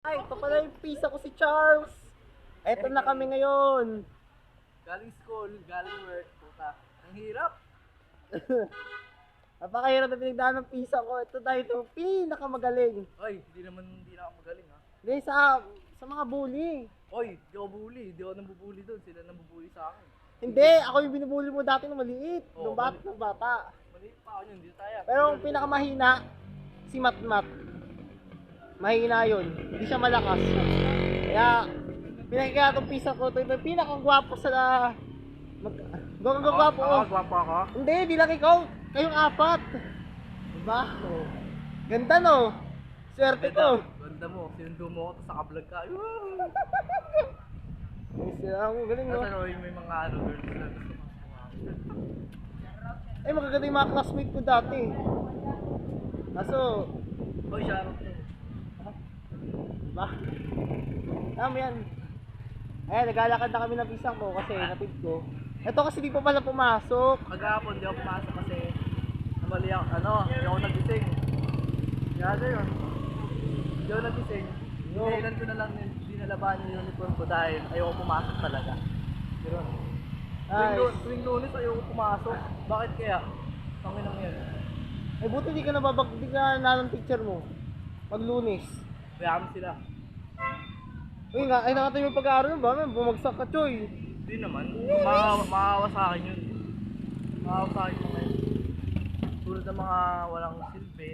Ay, ito pala yung pizza ko si Charles. Eto na kami ngayon. Galing school, galing work, puta. Ang hirap. Napakahirap na pinagdaan ng pizza ko. Ito tayo ito, pinakamagaling. Oy, hindi na ako magaling ha. Hindi, sa mga bully. Oy, di ako bully. Di ako nambubuli doon. Sila nambubuli sa akin. Hindi, ako yung binubuli mo dati nung maliit. Oo, Nung bata. Maliit pa ako yun, hindi tayo. Pero ang pinakamahina, si Matmat. Mahina yun. Hindi siya malakas. Kaya, pinakikaya itong pizza ko. Ito yung pinakagwapo sa... Gwapo. Ako, gwapo ako. Hindi, di lang ikaw. Kayong apat. Diba? Ganda no? Swerte ko. Ganda mo. Sinundo mo ako, tapos naka-vlog ka. Ang galing no? Kasi Roy, may mga girls na gusto Eh, magaganda yung mga classmate ko dati. Kaso, Oy, shoutout to. diba? Tama yan. Ayan, naglalakad na kami ng pisang ko kasi napid ko. Ito kasi di pa pala pumasok. Maghapon, di ako pumasok kasi namali ako, hindi ako nagising. Kaya yun. Hindi ako nagising. Hinailan ko na lang hindi nalabahan yung uniform ko dahil ayoko pumasok talaga. Pero, tuwing Lunes ayoko pumasok. Bakit kaya? Panginang yan. Eh, buti di ka na ng picture mo. Pag Lunes. Kaya kami sila. Uy, ay nakatayo yung pag-aaral mo ba? Bumagsak ka, Choy. Hindi naman. Maawa sa akin yun. Maawa sa akin mga yun. Tulad ng mga walang silbi,